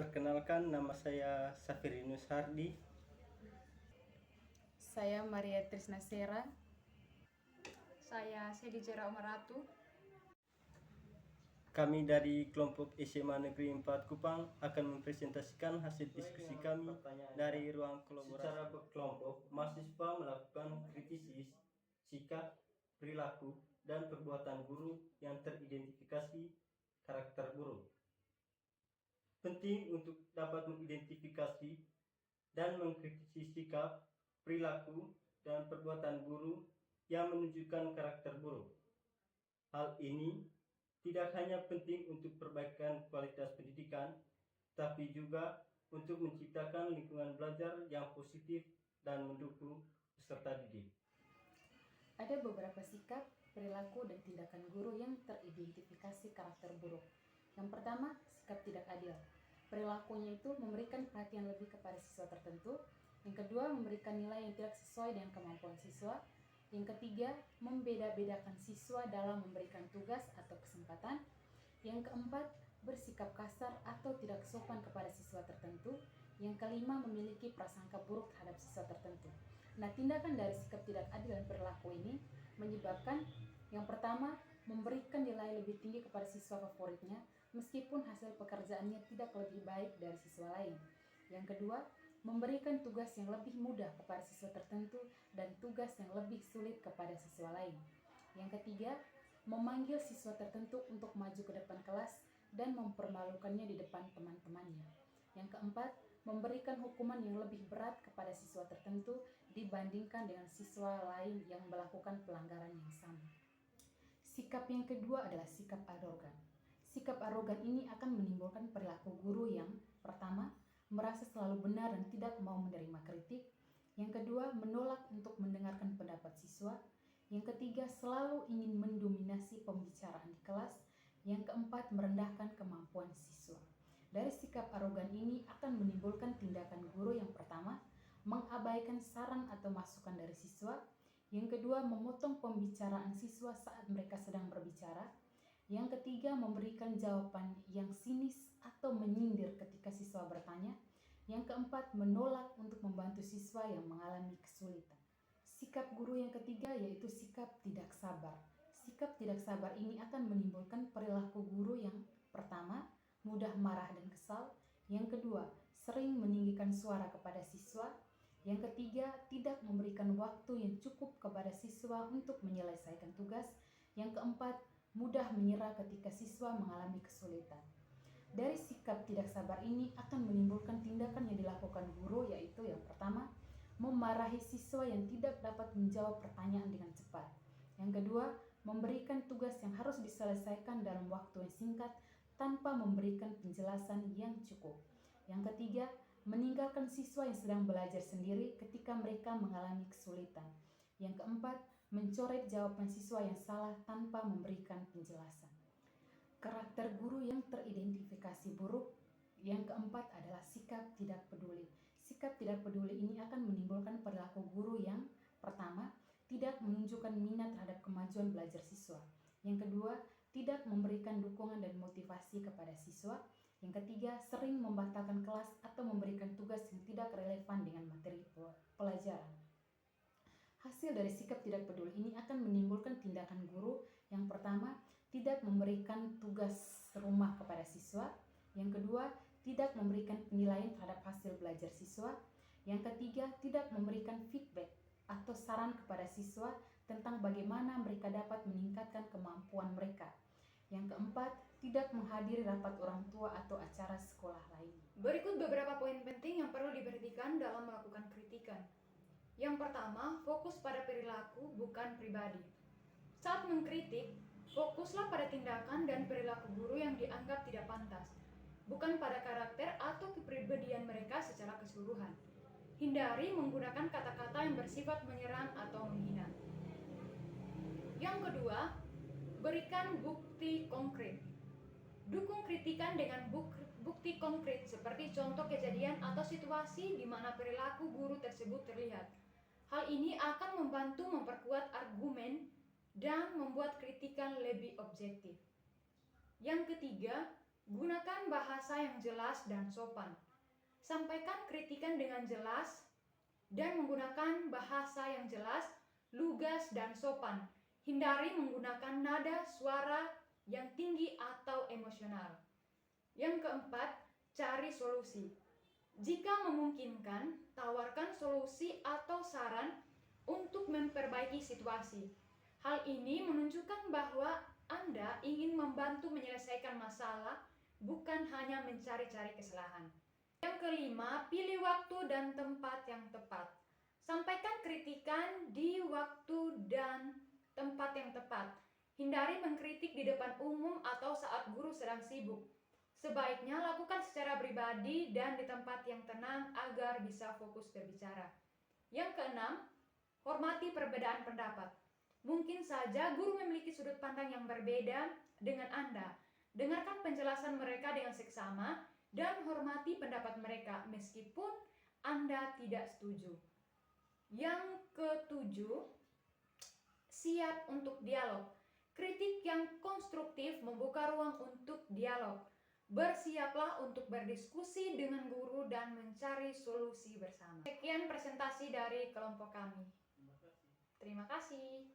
Perkenalkan, nama saya Safirinus Hardi. Saya Maria Trisna Sera. Saya Sedijera Omaratu. Kami dari kelompok SMA Negeri 4 Kupang akan mempresentasikan hasil diskusi kami dari ruang kolaborasi. Secara berkelompok, mahasiswa melakukan kritis sikap, perilaku, dan perbuatan guru yang teridentifikasi karakter buruk. Penting untuk dapat mengidentifikasi dan mengkritisi sikap, perilaku, dan perbuatan guru yang menunjukkan karakter buruk. Hal ini tidak hanya penting untuk perbaikan kualitas pendidikan, tapi juga untuk menciptakan lingkungan belajar yang positif dan mendukung peserta didik. Ada beberapa sikap, perilaku, dan tindakan guru yang teridentifikasi karakter buruk. Yang pertama, sikap tidak adil. Perilakunya itu memberikan perhatian lebih kepada siswa tertentu. Yang kedua, memberikan nilai yang tidak sesuai dengan kemampuan siswa. Yang ketiga, membeda-bedakan siswa dalam memberikan tugas atau kesempatan. Yang keempat, bersikap kasar atau tidak sopan kepada siswa tertentu. Yang kelima, memiliki prasangka buruk terhadap siswa tertentu. Nah, tindakan dari sikap tidak adil dan perilaku ini menyebabkan yang pertama, memberikan nilai lebih tinggi kepada siswa favoritnya meskipun hasil pekerjaannya tidak lebih baik dari siswa lain. Yang kedua, memberikan tugas yang lebih mudah kepada siswa tertentu dan tugas yang lebih sulit kepada siswa lain. Yang ketiga, memanggil siswa tertentu untuk maju ke depan kelas dan mempermalukannya di depan teman-temannya. Yang keempat, memberikan hukuman yang lebih berat kepada siswa tertentu dibandingkan dengan siswa lain yang melakukan pelanggaran yang sama. Sikap yang kedua adalah sikap arogan. Sikap arogan ini akan menimbulkan perilaku guru yang pertama, merasa selalu benar dan tidak mau menerima kritik. Yang kedua, menolak untuk mendengarkan pendapat siswa. Yang ketiga, selalu ingin mendominasi pembicaraan di kelas. Yang keempat, merendahkan kemampuan siswa. Dari sikap arogan ini akan menimbulkan tindakan guru yang pertama, mengabaikan saran atau masukan dari siswa. Yang kedua, memotong pembicaraan siswa saat mereka sedang berbicara. Yang ketiga, memberikan jawaban yang sinis atau menyindir ketika siswa bertanya. Yang keempat, menolak untuk membantu siswa yang mengalami kesulitan. Sikap guru yang ketiga yaitu sikap tidak sabar. Sikap tidak sabar ini akan menimbulkan perilaku guru yang pertama, mudah marah dan kesal. Yang kedua, sering meninggikan suara kepada siswa. Yang ketiga, tidak memberikan waktu yang cukup kepada siswa untuk menyelesaikan tugas. Yang keempat, mudah menyerah ketika siswa mengalami kesulitan. Dari sikap tidak sabar ini akan menimbulkan tindakan yang dilakukan guru, yaitu yang pertama, memarahi siswa yang tidak dapat menjawab pertanyaan dengan cepat. Yang kedua, memberikan tugas yang harus diselesaikan dalam waktu yang singkat tanpa memberikan penjelasan yang cukup. Yang ketiga, meninggalkan siswa yang sedang belajar sendiri ketika mereka mengalami kesulitan. Yang keempat, mencoret jawaban siswa yang salah tanpa memberikan penjelasan. Karakter guru yang teridentifikasi buruk. Yang keempat adalah sikap tidak peduli. Sikap tidak peduli ini akan menimbulkan perilaku guru yang pertama, tidak menunjukkan minat terhadap kemajuan belajar siswa. Yang kedua, tidak memberikan dukungan dan motivasi kepada siswa. Yang ketiga, sering membatalkan kelas atau memberikan tugas yang tidak relevan dengan materi pelajaran. Hasil dari sikap tidak peduli ini akan menimbulkan tindakan guru yang pertama, tidak memberikan tugas rumah kepada siswa. Yang kedua, tidak memberikan penilaian terhadap hasil belajar siswa. Yang ketiga, tidak memberikan feedback atau saran kepada siswa tentang bagaimana mereka dapat meningkatkan kemampuan mereka. Yang keempat, tidak menghadiri rapat orang tua atau acara sekolah lain. Berikut beberapa poin penting yang perlu diperhatikan dalam melakukan kritikan. Yang pertama, fokus pada perilaku bukan pribadi. Saat mengkritik, fokuslah pada tindakan dan perilaku guru yang dianggap tidak pantas, bukan pada karakter atau kepribadian mereka secara keseluruhan. Hindari menggunakan kata-kata yang bersifat menyerang atau menghina. Yang kedua, berikan bukti konkret. Dukung kritikan dengan bukti konkret seperti contoh kejadian atau situasi di mana perilaku guru tersebut terlihat. Hal ini akan membantu memperkuat argumen dan membuat kritikan lebih objektif. Yang ketiga, Gunakan bahasa yang jelas dan sopan. Sampaikan kritikan dengan jelas dan menggunakan bahasa yang jelas, lugas, dan sopan. Hindari menggunakan nada suara yang tinggi atau emosional. Yang keempat, cari solusi. Jika memungkinkan, tawarkan solusi atau saran untuk memperbaiki situasi. Hal ini menunjukkan bahwa Anda ingin membantu menyelesaikan masalah, bukan hanya mencari-cari kesalahan. Yang kelima, pilih waktu dan tempat yang tepat. Sampaikan kritikan di waktu dan tempat yang tepat. Hindari mengkritik di depan umum atau saat guru sedang sibuk. Sebaiknya lakukan secara pribadi dan di tempat yang tenang agar bisa fokus berbicara. Yang keenam, hormati perbedaan pendapat. Mungkin saja guru memiliki sudut pandang yang berbeda dengan Anda. Dengarkan penjelasan mereka dengan seksama dan hormati pendapat mereka meskipun Anda tidak setuju. Yang ketujuh, siap untuk dialog. Kritik yang konstruktif membuka ruang untuk dialog. Bersiaplah untuk berdiskusi dengan guru dan mencari solusi bersama. Sekian presentasi dari kelompok kami. Terima kasih.